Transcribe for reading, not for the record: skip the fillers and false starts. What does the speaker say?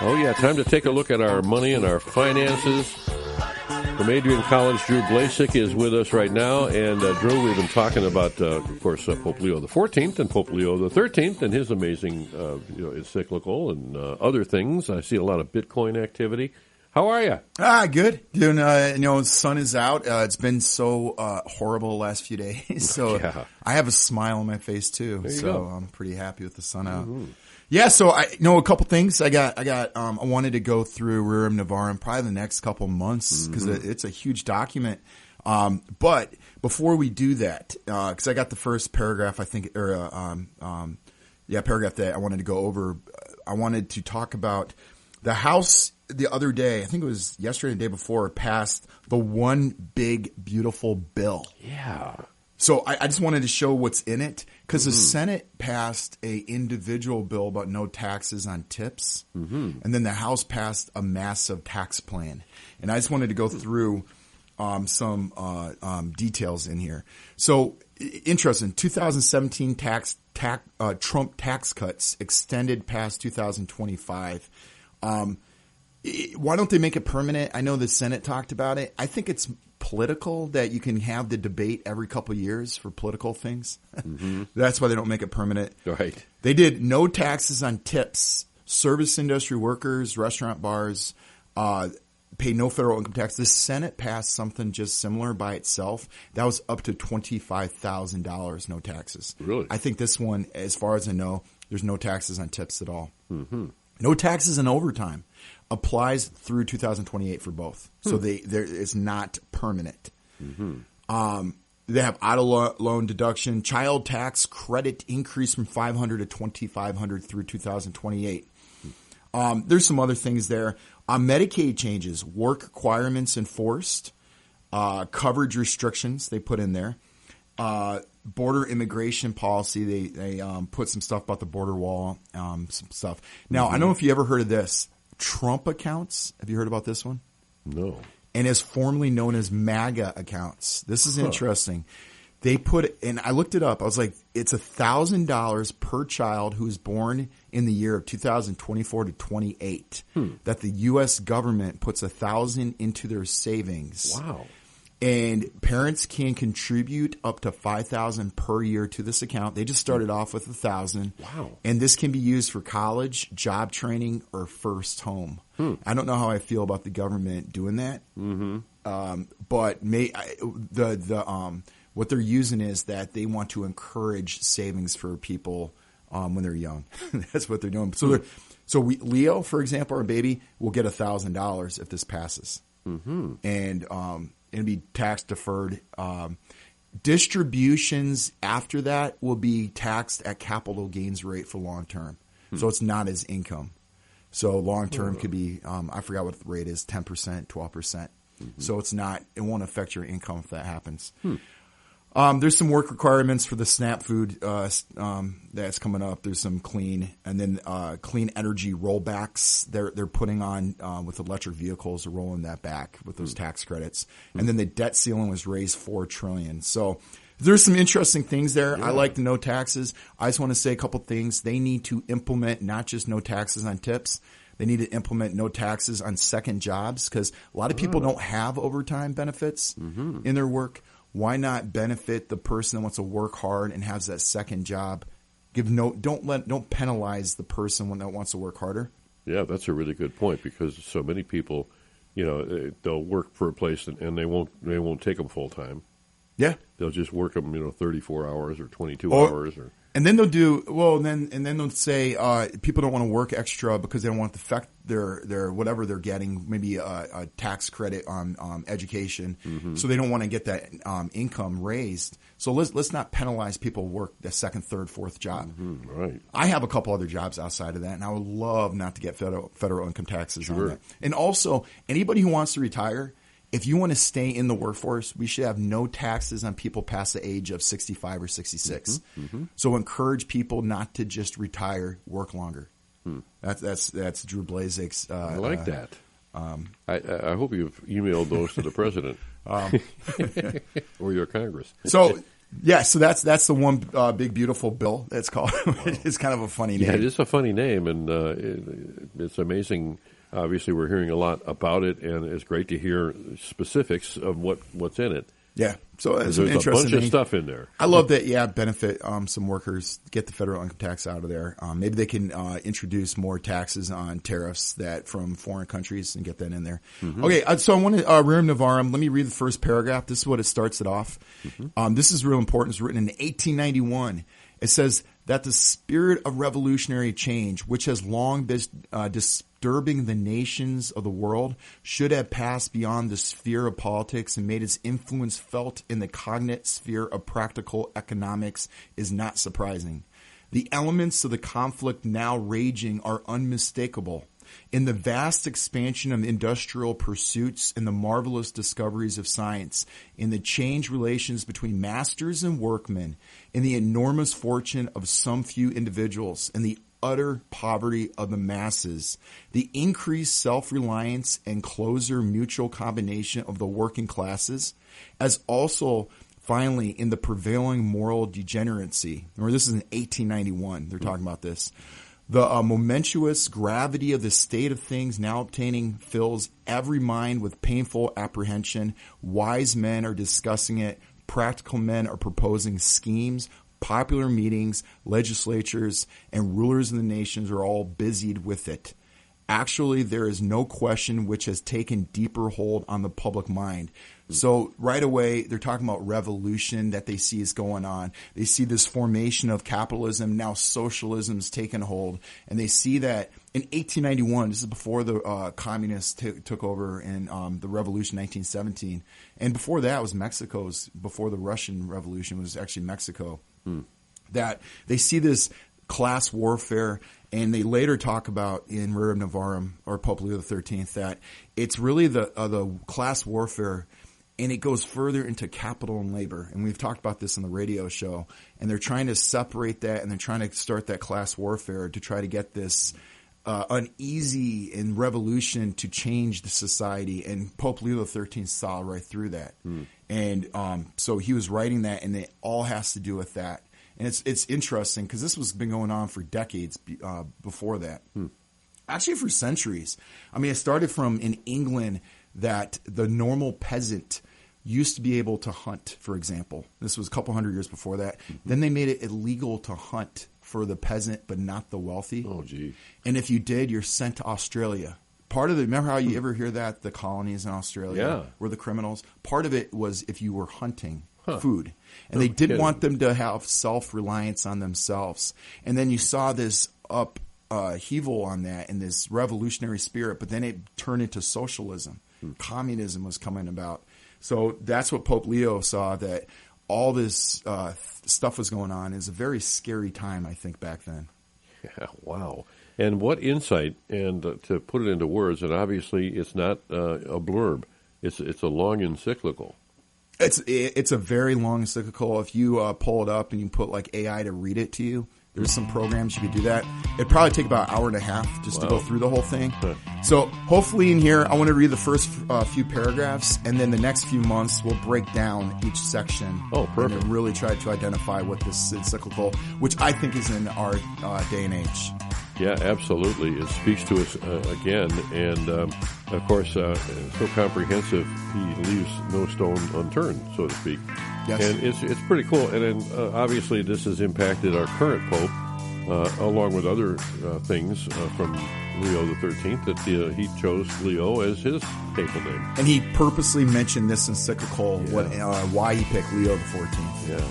Oh, yeah, time to take a look at our money and our finances. From Adrian College, Drew Blazsik is with us right now. And, Drew, we've been talking about, of course, Pope Leo XIV and Pope Leo XIII and his amazing encyclical and other things. I see a lot of Bitcoin activity. How are you? Good. Doing, the sun is out. It's been so horrible the last few days. So yeah. I have a smile on my face, too. So I'm pretty happy with the sun out. Mm-hmm. Yeah, so I know a couple things. I wanted to go through Rerum Novarum probably the next couple months because it's a huge document. But before we do that, because I got the first paragraph, I think, paragraph that I wanted to go over. I wanted to talk about the House the other day. I think it was yesterday, the day before, passed the one big beautiful bill. Yeah. So I just wanted to show what's in it because the Senate passed a individual bill about no taxes on tips, and then the House passed a massive tax plan. And I just wanted to go through some details in here. So interesting, 2017 Trump tax cuts extended past 2025. Why don't they make it permanent? I know the Senate talked about it. I think it's political that you can have the debate every couple of years for political things. That's why they don't make it permanent. Right. They did no taxes on tips. Service industry workers, restaurant bars, pay no federal income tax. The Senate passed something just similar by itself. That was up to $25,000, no taxes. Really? I think this one, as far as I know, there's no taxes on tips at all. No taxes on overtime. Applies through 2028 for both. So it's not permanent. They have auto loan deduction, child tax credit increase from $500 to $2,500 through 2028. There's some other things there. Medicaid changes, work requirements enforced, coverage restrictions they put in there. Border immigration policy, they put some stuff about the border wall, some stuff. Now, I don't know if you ever heard of this. Trump accounts. Have you heard about this one? No. And is formerly known as MAGA accounts. This is interesting. They put, and I looked it up. I was like, it's $1,000 per child who is born in the year of 2024 to 28. That the U.S. government puts $1,000 into their savings. Wow. And parents can contribute up to $5,000 per year to this account. They just started off with $1,000. Wow! And this can be used for college, job training, or first home. I don't know how I feel about the government doing that. But what they're using is that they want to encourage savings for people when they're young. That's what they're doing. So Leo, for example, our baby, will get $1,000 if this passes, and it'll be tax deferred. Distributions after that will be taxed at capital gains rate for long term. So it's not as income. So long term could be, I forgot what the rate is, 10%, 12%. So it won't affect your income if that happens. There's some work requirements for the SNAP food that's coming up. There's some clean energy rollbacks they're putting on with electric vehicles. They're rolling that back with those tax credits. And then the debt ceiling was raised $4 trillion. So there's some interesting things there. Yeah. I like the no taxes. I just want to say a couple things. They need to implement not just no taxes on tips. They need to implement no taxes on second jobs because a lot of people don't have overtime benefits in their work. Why not benefit the person that wants to work hard and has that second job? Don't penalize the person that wants to work harder. Yeah, that's a really good point because so many people, they'll work for a place and they won't take them full time. Yeah, they'll just work them, 34 hours or 22 hours or. And then they'll do and then they'll say people don't want to work extra because they don't want to affect their whatever they're getting, maybe a tax credit on education, so they don't want to get that income raised. So let's not penalize people who work the second, third, fourth job. Right. I have a couple other jobs outside of that, and I would love not to get federal income taxes on that. And also, anybody who wants to retire. If you want to stay in the workforce, we should have no taxes on people past the age of 65 or 66. So encourage people not to just retire, work longer. That's Drew Blazsik's. I like that. I hope you've emailed those to the president or your Congress. So Yeah, so that's the one big beautiful bill. It's called. It's kind of a funny name. Yeah, it is a funny name, and it's amazing. Obviously, we're hearing a lot about it, and it's great to hear specifics of what's in it. Yeah, so it's there's interesting. a bunch of stuff in there. I love that. Yeah, benefit some workers, get the federal income tax out of there. Maybe they can introduce more taxes on tariffs that from foreign countries and get that in there. Mm-hmm. Okay, so I want to Rerum Novarum. Let me read the first paragraph. This is what it starts it off. Mm-hmm. This is real important. It's written in 1891. It says that the spirit of revolutionary change, which has long been disturbing the nations of the world, should have passed beyond the sphere of politics and made its influence felt in the cognate sphere of practical economics is not surprising. The elements of the conflict now raging are unmistakable. In the vast expansion of industrial pursuits and the marvelous discoveries of science, in the changed relations between masters and workmen, in the enormous fortune of some few individuals, in the utter poverty of the masses, the increased self-reliance and closer mutual combination of the working classes, as also finally in the prevailing moral degeneracy. Remember, this is in 1891. They're talking about this. The momentous gravity of the state of things now obtaining fills every mind with painful apprehension. Wise men are discussing it. Practical men are proposing schemes. Popular meetings, legislatures, and rulers of the nations are all busied with it. Actually, there is no question which has taken deeper hold on the public mind. So right away, they're talking about revolution that they see is going on. They see this formation of capitalism. Now socialism's taken hold. And they see that in 1891, this is before the communists took over in the revolution, 1917. And before that was before the Russian Revolution was actually Mexico. That they see this class warfare, and they later talk about in Rerum Novarum, or Pope Leo XIII, that it's really the class warfare, and it goes further into capital and labor. And we've talked about this on the radio show, and they're trying to separate that, and they're trying to start that class warfare to try to get this uneasy and revolution to change the society. And Pope Leo XIII saw right through that. And so he was writing that, and it all has to do with that. And it's interesting because this was been going on for decades before that. Actually, for centuries. I mean, it started from in England that the normal peasant used to be able to hunt, for example. This was a couple hundred years before that. Then they made it illegal to hunt for the peasant, but not the wealthy. Oh, gee. And if you did, you're sent to Australia. Part of it, remember how you ever hear that, the colonies in Australia were the criminals? Part of it was if you were hunting food. And they didn't want them to have self-reliance on themselves. And then you saw this upheaval on that and this revolutionary spirit, but then it turned into socialism. Communism was coming about. So that's what Pope Leo saw, that all this stuff was going on. It was a very scary time, I think, back then. Yeah, wow. And what insight, and to put it into words, and obviously it's not a blurb. It's a long encyclical. It's a very long encyclical. If you pull it up and you put like AI to read it to you, there's some programs you could do that. It'd probably take about an hour and a half just to go through the whole thing. So hopefully in here, I want to read the first few paragraphs, and then the next few months we'll break down each section. Oh, perfect. And really try to identify what this encyclical, which I think is in our day and age. Yeah, absolutely. It speaks to us again, and of course, so comprehensive, he leaves no stone unturned, so to speak. Yes. And it's pretty cool. And then, obviously, this has impacted our current Pope, along with other things from Leo XIII, that he chose Leo as his papal name. And he purposely mentioned this encyclical, why he picked Leo XIV. Yeah.